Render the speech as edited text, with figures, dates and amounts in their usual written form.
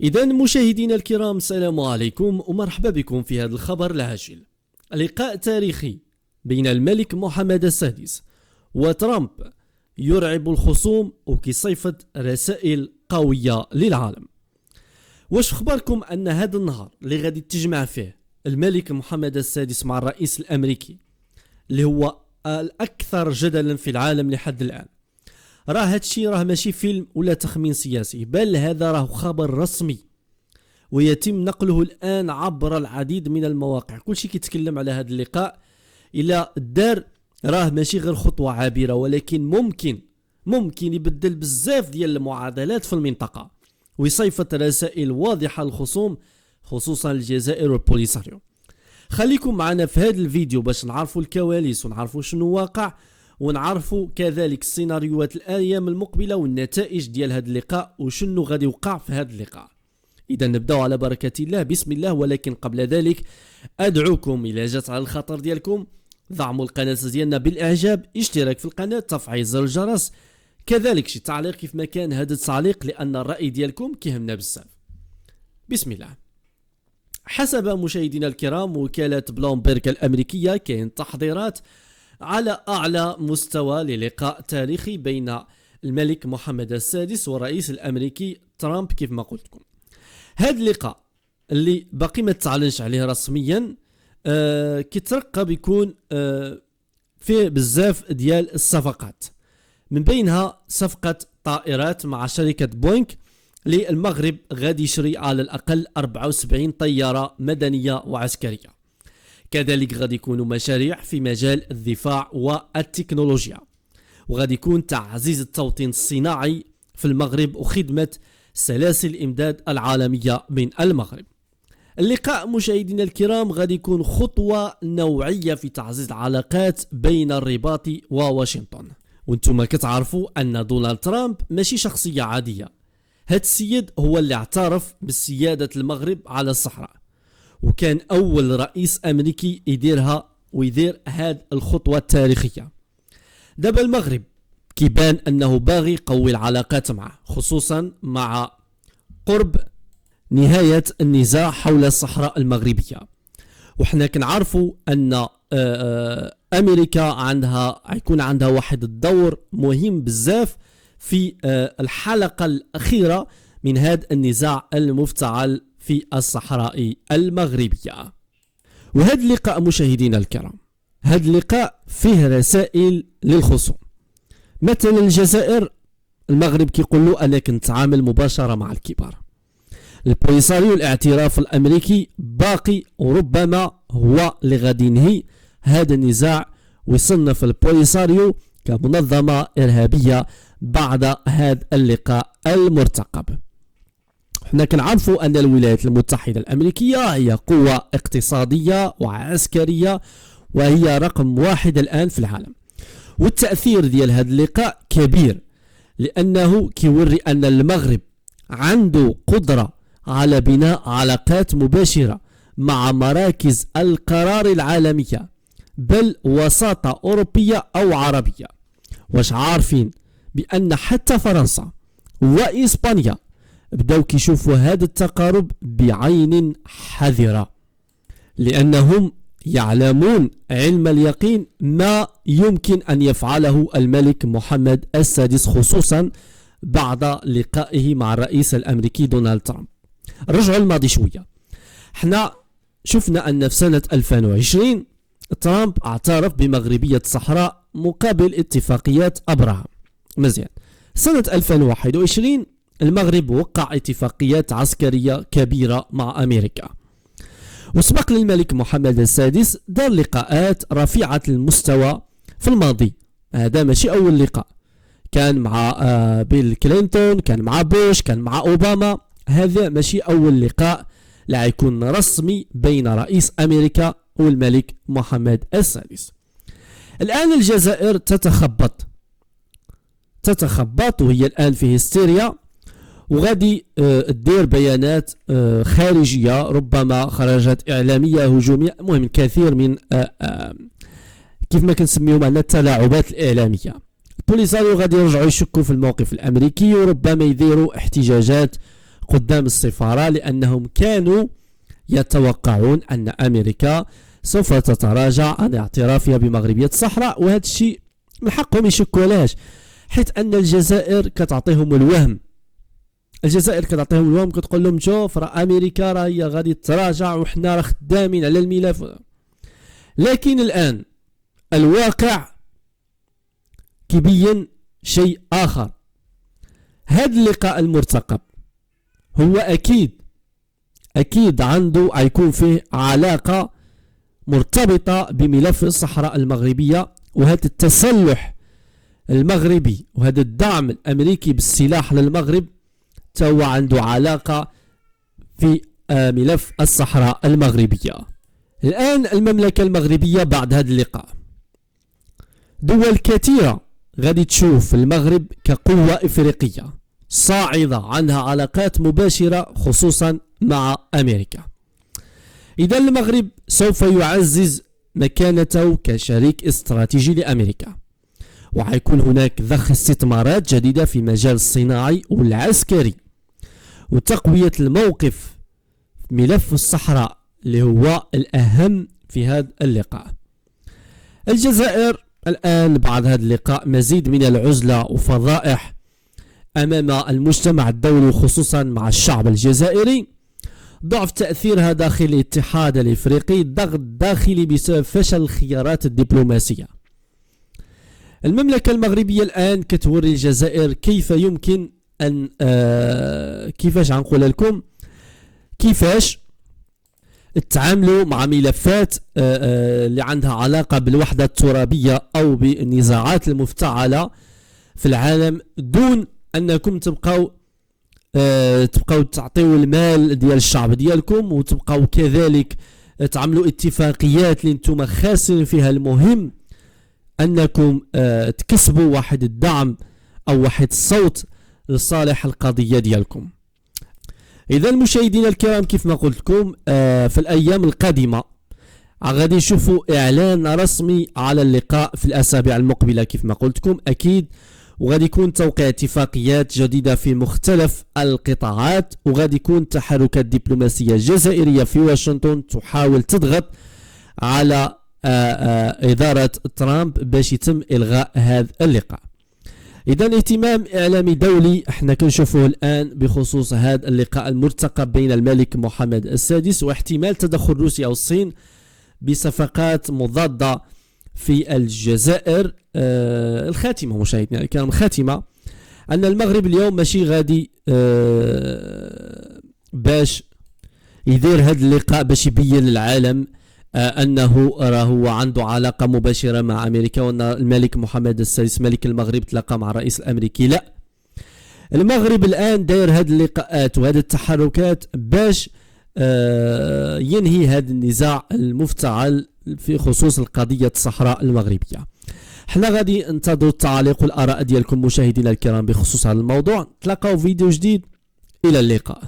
إذا مشاهدينا الكرام، السلام عليكم ومرحبا بكم في هذا الخبر العاجل. لقاء تاريخي بين الملك محمد السادس وترامب يرعب الخصوم وكيصيفط رسائل قوية للعالم. واش خبركم أن هذا النهار اللي غادي تجمع فيه الملك محمد السادس مع الرئيس الأمريكي اللي هو الأكثر جدلا في العالم لحد الآن، هادشي ماشي فيلم ولا تخمين سياسي، بل هذا خبر رسمي ويتم نقله الآن عبر العديد من المواقع. كل شيء كيتكلم على هذا اللقاء إلى الدار ماشي غير خطوة عابرة، ولكن ممكن يبدل بزاف ديال المعادلات في المنطقة ويصيفط رسائل واضحة للخصوم، خصوصا الجزائر والبوليساريو. خليكم معنا في هذا الفيديو باش نعرفوا الكواليس ونعرفوا شنو واقع، ونعرفوا كذلك السيناريوهات الايام المقبله والنتائج ديال هذا اللقاء وشنو غادي يوقع في هذا اللقاء. اذا نبداو على بركه الله، بسم الله. ولكن قبل ذلك ادعوكم الى جات على الخطر ديالكم دعموا القناه ديالنا بالاعجاب، اشتراك في القناه، تفعيل زر الجرس، كذلك شي تعليق كيف ما كان هذا التعليق لان الراي ديالكم كيهمنا بزاف. بسم الله. حسب مشاهدينا الكرام وكاله بلومبرغ الامريكيه، كاين تحضيرات على أعلى مستوى للقاء تاريخي بين الملك محمد السادس والرئيس الأمريكي ترامب. كيف ما قلت لكم، هذا اللقاء اللي باقي ما تعلنش عليه رسميا كيترقب يكون فيه بزاف ديال الصفقات، من بينها صفقة طائرات مع شركة بوينغ للمغرب، غادي يشري على الأقل 74 طيارة مدنية وعسكرية. كذلك غادي يكونوا مشاريع في مجال الدفاع والتكنولوجيا، وغادي يكون تعزيز التوطين الصناعي في المغرب وخدمة سلاسل الإمداد العالمية من المغرب. اللقاء مشاهدينا الكرام غادي يكون خطوة نوعية في تعزيز العلاقات بين الرباط وواشنطن. وانتم كتعرفوا أن دونالد ترامب ماشي شخصية عادية، هاد السيد هو اللي اعترف بسيادة المغرب على الصحراء، وكان أول رئيس أمريكي يدير هذه الخطوة التاريخية. دابا المغرب كيبان أنه باغي يقوي العلاقات معه، خصوصا مع قرب نهاية النزاع حول الصحراء المغربية. وحنا كنعرفوا أن أمريكا هيكون عندها واحد الدور مهم بزاف في الحلقة الأخيرة من هذا النزاع المفتعل في الصحراء المغربية. وهذا اللقاء مشاهدينا الكرام، هذا اللقاء فيه رسائل للخصوم. مثلا الجزائر، المغرب كيقول له أنك نتعامل مباشرة مع الكبار. البوليساريو، الاعتراف الأمريكي باقي وربما هو اللي غادي ينهي هذا النزاع ويصنف البوليساريو كمنظمة إرهابية بعد هذا اللقاء المرتقب. احنا كنعرفوا ان الولايات المتحدة الامريكية هي قوة اقتصادية وعسكرية، وهي رقم واحد الان في العالم. والتأثير ديال هذا اللقاء كبير، لانه كيوري ان المغرب عنده قدرة على بناء علاقات مباشرة مع مراكز القرار العالمية، بل وساطة اوروبية او عربية. واش عارفين بان حتى فرنسا واسبانيا بداو كيشوفوا هذا التقارب بعين حذرة، لأنهم يعلمون علم اليقين ما يمكن أن يفعله الملك محمد السادس، خصوصا بعد لقائه مع الرئيس الأمريكي دونالد ترامب. رجعوا الماضي شوية، احنا شفنا أن في سنة 2020 ترامب اعترف بمغربية الصحراء مقابل اتفاقيات أبراهام. مزيان. سنة 2021 المغرب وقع اتفاقيات عسكرية كبيرة مع أمريكا. وسبق للملك محمد السادس دار لقاءات رفيعة المستوى في الماضي، هذا ماشي أول لقاء، كان مع بيل كلينتون، كان مع بوش، كان مع أوباما. هذا ماشي أول لقاء لا يكون رسمي بين رئيس أمريكا والملك محمد السادس. الآن الجزائر تتخبط وهي الآن في هستيريا، وغادي تدير بيانات خارجية، ربما خرجت إعلامية هجومية، المهم كثير من كيف ما كنسميهم عندنا التلاعبات الإعلامية. البوليساريو غادي يرجعوا يشكوا في الموقف الأمريكي، وربما يديروا احتجاجات، قدام السفارة، لأنهم كانوا يتوقعون أن أمريكا سوف تتراجع عن اعترافها بمغربية الصحراء. وهذا الشيء من حقهم يشكوا علاش، حيث أن الجزائر كتعطيهم الوهم. كتقول لهم شوف راه أمريكا راه هي غادي تراجع وحنا راه خدامين على الملف. لكن الآن الواقع كيبين شيء آخر. هذا اللقاء المرتقب هو أكيد عنده يكون فيه علاقة مرتبطة بملف الصحراء المغربية، وهذا التسلح المغربي وهذا الدعم الأمريكي بالسلاح للمغرب هو عنده علاقة في ملف الصحراء المغربية. الآن المملكة المغربية بعد هذا اللقاء دول كثيرة غادي تشوف المغرب كقوة إفريقية صاعدة عندها علاقات مباشرة خصوصا مع أمريكا. إذا المغرب سوف يعزز مكانته كشريك استراتيجي لأمريكا، وحيكون هناك ضخ استثمارات جديدة في المجال الصناعي والعسكري، وتقوية الموقف في ملف الصحراء اللي هو الأهم في هذا اللقاء. الجزائر الآن بعد هذا اللقاء مزيد من العزلة وفضائح أمام المجتمع الدولي وخصوصا مع الشعب الجزائري، ضعف تأثيرها داخل الاتحاد الإفريقي، ضغط داخلي بسبب فشل الخيارات الدبلوماسية. المملكة المغربية الآن كتوري الجزائر كيف يمكن أن كيفاش غنقول لكم كيفاش تعاملوا مع ملفات اللي عندها علاقة بالوحدة الترابية أو بالنزاعات المفتعلة في العالم، دون أنكم تبقوا تعطيوا المال ديال الشعب ديالكم، وتبقوا كذلك تعملوا اتفاقيات اللي انتم خاسرين فيها. المهم أنكم تكسبوا واحد الدعم أو واحد الصوت لصالح القضية ديالكم. إذا مشاهدينا الكرام، كيف ما قلت لكم في الأيام القادمة غادي نشوفوا إعلان رسمي على اللقاء في الأسابيع المقبلة كيف ما قلت لكم أكيد، وغادي يكون توقيع اتفاقيات جديدة في مختلف القطاعات، وغادي يكون تحركات دبلوماسية جزائرية في واشنطن تحاول تضغط على إدارة ترامب باش يتم إلغاء هذا اللقاء. إذا اهتمام إعلامي دولي احنا كنشوفوه الآن بخصوص هذا اللقاء المرتقب بين الملك محمد السادس واحتمال تدخل روسيا والصين بصفقات مضادة في الجزائر. الخاتمة مشاهدينا الكرام، خاتمة أن المغرب اليوم ماشي غادي باش يدير هذا اللقاء باش يبين للعالم أنه راهو عنده علاقة مباشرة مع أمريكا وأن الملك محمد السادس ملك المغرب تلاقى مع الرئيس الأمريكي. لا، المغرب الآن داير هذه اللقاءات وهذه التحركات باش ينهي هذا النزاع المفتعل في خصوص القضية الصحراء المغربية. احنا غادي ننتظروا التعاليق والآراء ديالكم مشاهدينا الكرام بخصوص هذا الموضوع. تلاقاو فيديو جديد، إلى اللقاء.